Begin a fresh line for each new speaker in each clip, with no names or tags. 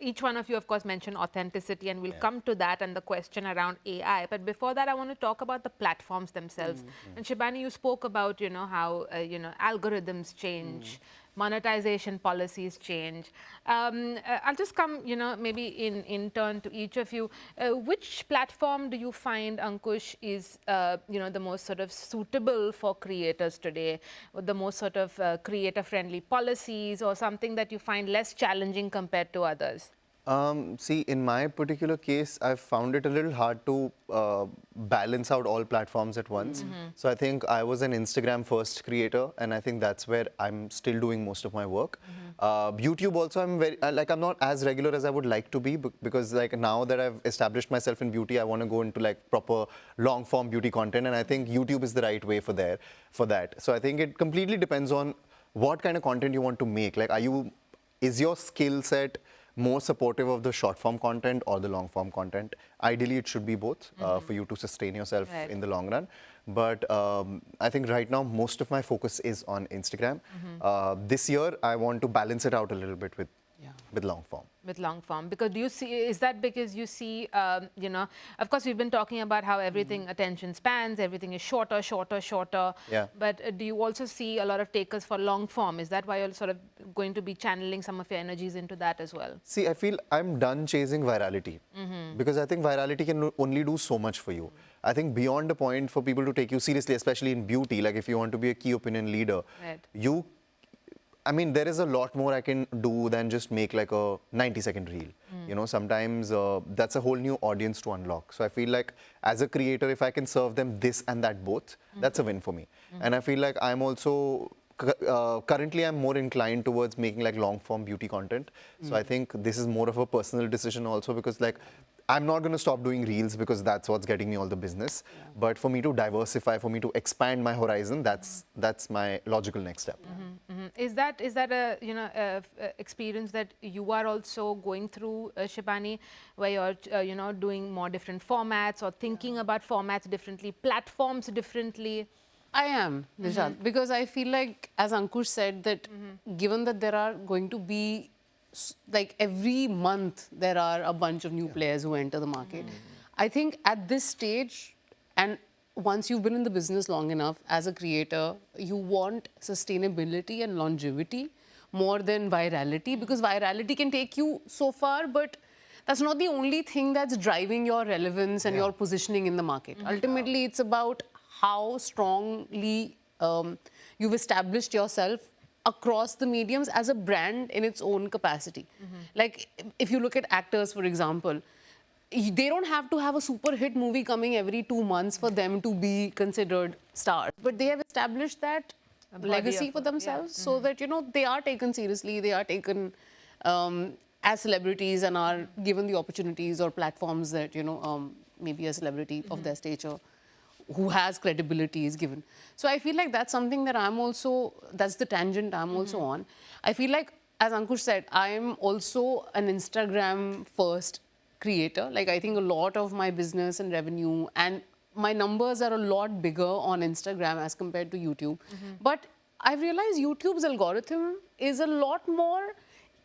each one of you, of course, mentioned authenticity, and we'll come to that and the question around AI. But before that, I want to talk about the platforms themselves. And Shibani, you spoke about, how, algorithms change, monetization policies change. I'll just come, maybe in turn to each of you. Which platform do you find, Ankush, is, the most sort of suitable for creators today, with the most sort of creator-friendly policies, or something that you find less challenging compared to others?
See, in my particular case, I've found it a little hard to balance out all platforms at once. So I think I was an Instagram first creator, and I think that's where I'm still doing most of my work. YouTube also, I'm very, I'm not as regular as I would like to be, because like now that I've established myself in beauty, I want to go into like proper long form beauty content, and I think YouTube is the right way for that. So I think it completely depends on what kind of content you want to make. Like, is your skill set more supportive of the short form content or the long form content? Ideally, it should be both for you to sustain yourself in the long run. But I think right now, most of my focus is on Instagram. This year, I want to balance it out a little bit with long form.
With long form, because do you see, is that because you see, of course we've been talking about how everything attention spans, everything is shorter.
Yeah.
But do you also see a lot of takers for long form? Is that why you're sort of going to be channeling some of your energies into that as well?
See, I feel I'm done chasing virality, because I think virality can only do so much for you. I think beyond a point for people to take you seriously, especially in beauty, like if you want to be a key opinion leader, I mean, there is a lot more I can do than just make like a 90-second reel. Sometimes that's a whole new audience to unlock. So I feel like as a creator, if I can serve them this and that both, that's a win for me. And I feel like I'm also, currently I'm more inclined towards making like long form beauty content. So I think this is more of a personal decision also, because like, I'm not going to stop doing reels because that's what's getting me all the business. But for me to diversify, for me to expand my horizon, that's my logical next step.
Is that a experience that you are also going through, Shibani, where you're doing more different formats or thinking about formats differently, platforms differently?
I am, Delshad, because I feel like, as Ankush said, that given that there are going to be, like every month, there are a bunch of new players who enter the market. I think at this stage, and once you've been in the business long enough as a creator, you want sustainability and longevity more than virality, because virality can take you so far, but that's not the only thing that's driving your relevance and your positioning in the market. Ultimately, it's about how strongly you've established yourself across the mediums as a brand in its own capacity. Like, if you look at actors, for example, they don't have to have a super hit movie coming every 2 months for them to be considered stars. But they have established that legacy for themselves so that, they are taken seriously, they are taken as celebrities and are given the opportunities or platforms that, maybe a celebrity of their stature who has credibility is given. So I feel like that's something that that's the tangent I'm also on. I feel like, as Ankush said, I'm also an Instagram first creator. Like, I think a lot of my business and revenue and my numbers are a lot bigger on Instagram as compared to YouTube. But I realized YouTube's algorithm is a lot more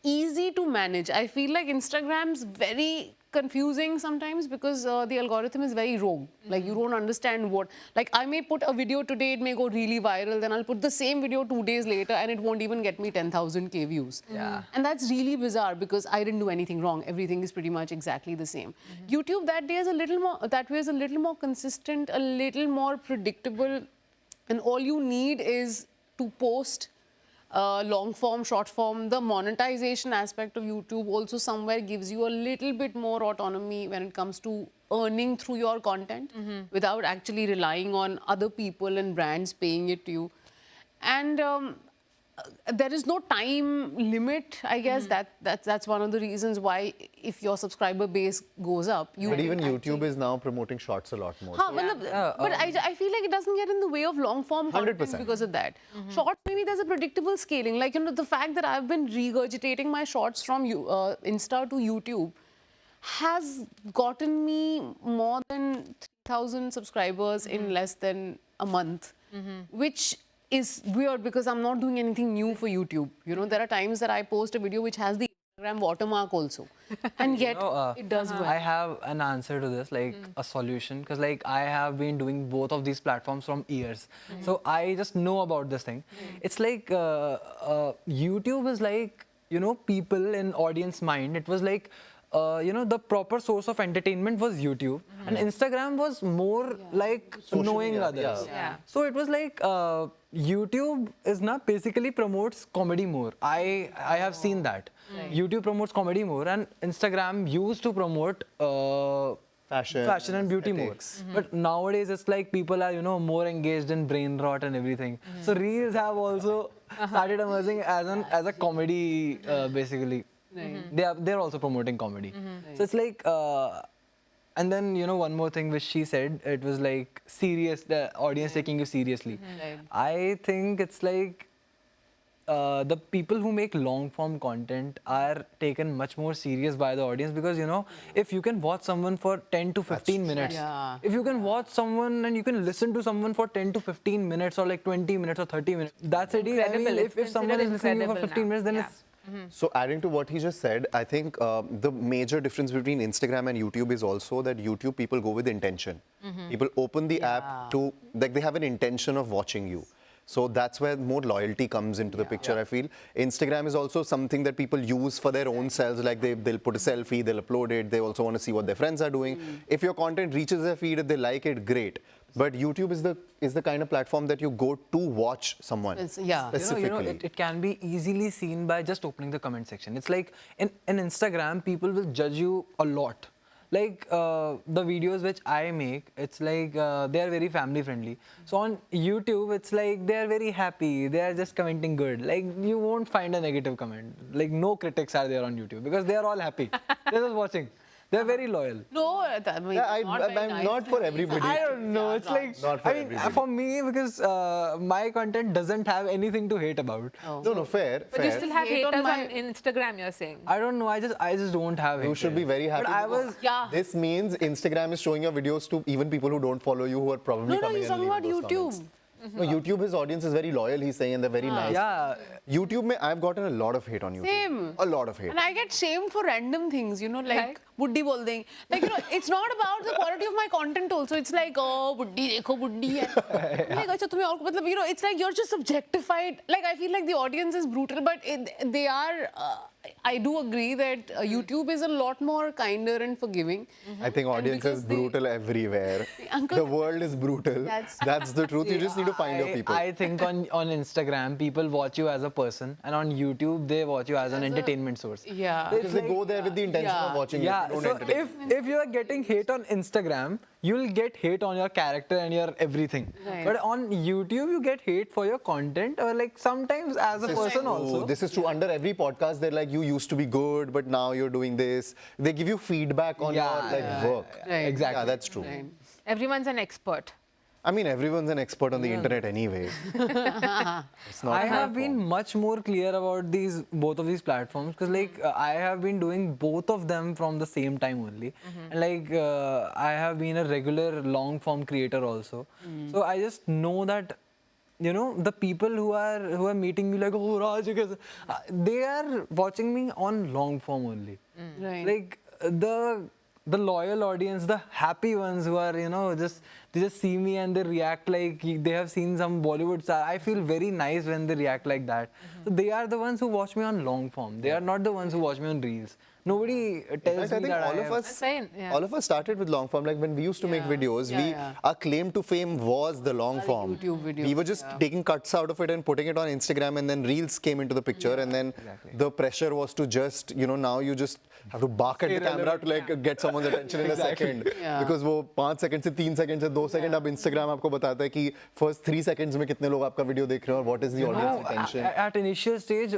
easy to manage. I feel like Instagram's very confusing sometimes because the algorithm is very rogue. Like, you don't understand what, like, I may put a video today, it may go really viral, then I'll put the same video 2 days later and it won't even get me 10,000 views. And that's really bizarre because I didn't do anything wrong. Everything is pretty much exactly the same. YouTube that way is a little more consistent, a little more predictable, and all you need is to post long form, short form. The monetization aspect of YouTube also somewhere gives you a little bit more autonomy when it comes to earning through your content without actually relying on other people and brands paying it to you. And there is no time limit, I guess. That's one of the reasons why, if your subscriber base goes up, you...
But even YouTube is now promoting shorts a lot more.
But I feel like it doesn't get in the way of long form content
100%.
because of that. Shorts, maybe there's a predictable scaling. Like, the fact that I've been regurgitating my shorts from Insta to YouTube has gotten me more than 3,000 subscribers in less than a month, which is weird because I'm not doing anything new for YouTube. There are times that I post a video which has the Instagram watermark also. And yet it does well.
I have an answer to this, like a solution, because like I have been doing both of these platforms from years, so I just know about this thing. It's like YouTube is like, you know, people in audience mind. It was like you know, the proper source of entertainment was YouTube, and Instagram was more like knowing
media,
others.
Yeah.
So it was like YouTube is not basically promotes comedy more. I have seen that. YouTube promotes comedy more, and Instagram used to promote fashion and beauty
ethics.
more. But nowadays it's like people are, you know, more engaged in brain rot and everything. So reels have also started emerging as a comedy basically. They're also promoting comedy. So it's like and then, you know, one more thing which she said, it was like serious, the audience taking you seriously. I think it's like the people who make long form content are taken much more serious by the audience, because, you know, if you can watch someone for 10 to 15 minutes, if you can watch someone and you can listen to someone for 10 to 15 minutes or like 20 minutes or 30 minutes, that's it. I mean,
Incredible.
if someone is listening to you for
Incredible
15 minutes, then
now.
it's
So adding to what he just said, I think the major difference between Instagram and YouTube is also that YouTube people go with intention. People open the app to, like, they have an intention of watching you. So that's where more loyalty comes into the picture, I feel. Instagram is also something that people use for their own selves, like they'll put a selfie, they'll upload it, they also want to see what their friends are doing. If your content reaches their feed, if they like it, great. But YouTube is the kind of platform that you go to watch someone specifically.
You know, it can be easily seen by just opening the comment section. It's like in Instagram, people will judge you a lot. Like the videos which I make, it's like they are very family friendly. So on YouTube, it's like they are very happy. They are just commenting good. Like you won't find a negative comment. Like no critics are there on YouTube because they are all happy. They're just watching. They're very loyal.
No, I mean,
I'm not for everybody.
I don't know. It's like,
not for
I mean,
everybody.
for me, because my content doesn't have anything to hate about.
No, fair.
But you still have
Hate on
haters
my-
on Instagram, you're saying.
I don't know. I just don't have it.
You should be very happy.
But I
because
was.
This means Instagram is showing your videos to even people who don't follow you, who are probably
no,
coming
he's
and
talking about
leaving those
YouTube.
comments. No, YouTube, his audience is very loyal, he's saying, and they're very nice.
Yeah.
YouTube, I've gotten a lot of hate on YouTube.
Same.
A lot of hate.
And I get shamed for random things, you know, like buddhi bol deng. Like, you know, it's not about the quality of my content also. It's like, oh, buddhi dekho, buddhi. Like, acha, tumhe aur, matlab, you know, it's like you're just objectified. Like, I feel like the audience is brutal, but they are. I do agree that YouTube is a lot more kinder and forgiving.
I think audience is brutal everywhere.
Uncle,
The world is brutal. That's the truth. You just need to find your people.
I think on Instagram, people watch you as a person, and on YouTube, they watch you as an entertainment source.
Yeah.
Because they go there with the intention of watching you.
Yeah,
Don't
so
entertain.
if you are getting hate on Instagram, you'll get hate on your character and your everything.
Right.
But on YouTube, you get hate for your content, or like sometimes as a person also.
This is true. Under every podcast, they're like, you used to be good, but now you're doing this. They give you feedback on your work.
Right.
Exactly.
Yeah, that's true.
Right.
Everyone's an expert.
I mean, everyone's an expert on the internet anyway. It's not
I
my
have been
fault.
much more clear about both of these platforms, because like I have been doing both of them from the same time only, and like I have been a regular long form creator also. So I just know that, you know, the people who are meeting me like, oh Raj, they are watching me on long form only.
Right.
Like the loyal audience, the happy ones who are, you know, they just see me and they react like they have seen some Bollywood star. I feel very nice when they react like that. So they are the ones who watch me on long form. They are not the ones who watch me on reels. Nobody tells
I
me
think
that
all of us,
Fine, yeah.
all of us started with long form. Like when we used to make videos, our claim to fame was the long form.
YouTube videos,
We were just taking cuts out of it and putting it on Instagram, and then reels came into the picture, and then the pressure was to just, you know, now you just have to bark at the camera to like get someone's attention in a second. Because वो 5 seconds से 3 seconds से 2 seconds अब Instagram आपको बताता है कि first 3 seconds में कितने लोग आपका video देख रहे हैं और what is the audience attention.
At initial stage,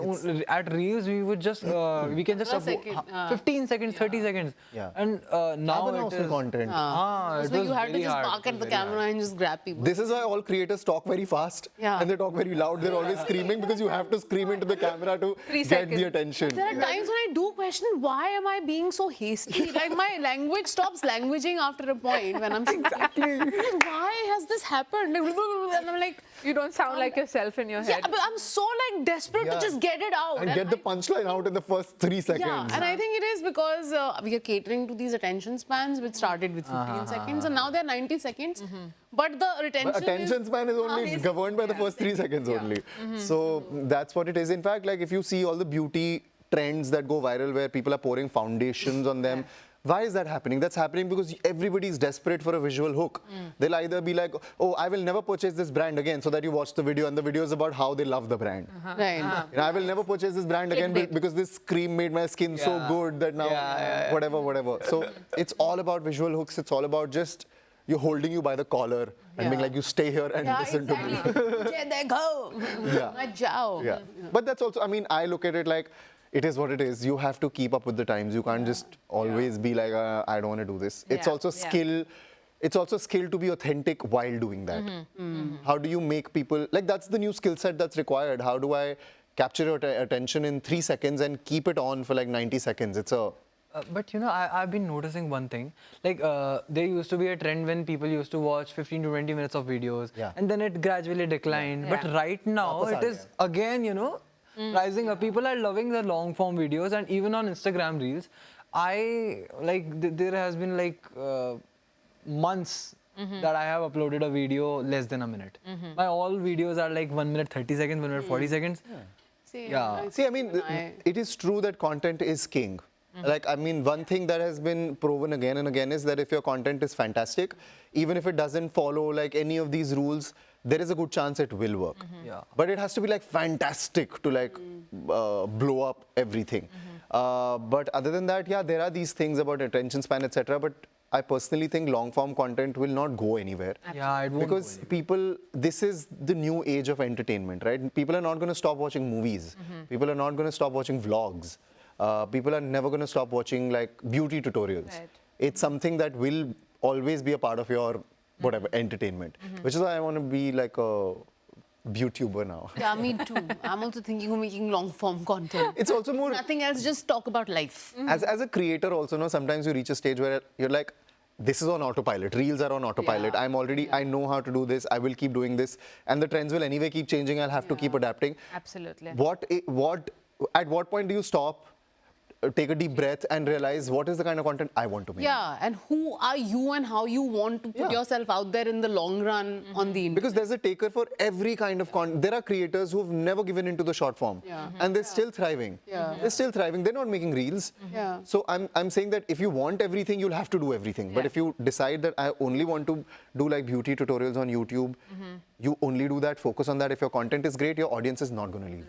at reels, we would just, we can just
second,
15 seconds, 30 seconds.
Yeah.
And now
बनाओ
it
उसमें
is,
content.
it
So
was
you had to
very
just
hard.
bark at the camera and just grab people.
This is why all creators talk very fast and they talk very loud. They're always screaming because you have to scream into the camera to
3
get
seconds.
the attention.
There are times when I do question, why am I being so hasty? Like my language stops languaging after a point when I'm shooting. why has this happened? And I'm like,
You don't sound like yourself in your
yeah,
head.
but I'm so like desperate to just get it out.
And get the punchline out in the first 3 seconds.
Yeah, and I think it is because we are catering to these attention spans, which started with 15 seconds, and now they're 90 seconds. But the retention
But attention span is only governed by the first 3 seconds only. So that's what it is. In fact, like if you see all the beauty trends that go viral where people are pouring foundations on them, why is that happening? That's happening because everybody is desperate for a visual hook. They'll either be like, oh, I will never purchase this brand again, so that you watch the video, and the video is about how they love the brand.
Right.
You know, I will never purchase this brand again because this cream made my skin so good that now whatever. So it's all about visual hooks. It's all about just you're holding you by the collar and being like, you stay here and listen to me.
Yeah.
But that's also, I mean, I look at it like, it is what it is. You have to keep up with the times. You can't just always be like, I don't want to do this. It's also skill. It's also skill to be authentic while doing that. How do you make people, like that's the new skill set that's required. How do I capture your attention in 3 seconds and keep it on for like 90 seconds? It's a...
But you know, I've been noticing one thing. Like there used to be a trend when people used to watch 15 to 20 minutes of videos, and then it gradually declined. But right now, it is again, you know, rising up. People are loving the long form videos, and even on Instagram Reels, there has been like months that I have uploaded a video less than a minute. My all videos are like 1 minute 30 seconds, 1 minute 40 seconds.
See, I mean, it is true that content is king. Like, I mean, one thing that has been proven again and again is that if your content is fantastic, even if it doesn't follow like any of these rules, there is a good chance it will work. But it has to be like fantastic to like blow up everything. But other than that, yeah, there are these things about attention span, etc. But I personally think long form content will not go anywhere.
Yeah, it won't
because people, this is the new age of entertainment, right? People are not going to stop watching movies. People are not going to stop watching vlogs. People are never going to stop watching like beauty tutorials. It's something that will always be a part of your whatever entertainment, which is why I want to be like a YouTuber now.
Yeah, me too. I'm also thinking of making long form content.
It's also more
nothing else, just talk about life.
As a creator also, no, sometimes you reach a stage where you're like, this is on autopilot. Reels are on autopilot. I'm already, I know how to do this. I will keep doing this. And the trends will anyway keep changing. I'll have to keep adapting.
Absolutely.
At what point do you stop, take a deep breath and realize what is the kind of content I want to make?
Yeah, and who are you and how you want to put yourself out there in the long run on the internet.
Because there's a taker for every kind of content. There are creators who've never given into the short form. And they're still thriving. They're still thriving. They're not making reels. So I'm saying that if you want everything, you'll have to do everything. But if you decide that I only want to do like beauty tutorials on YouTube, you only do that, focus on that. If your content is great, your audience is not going to leave.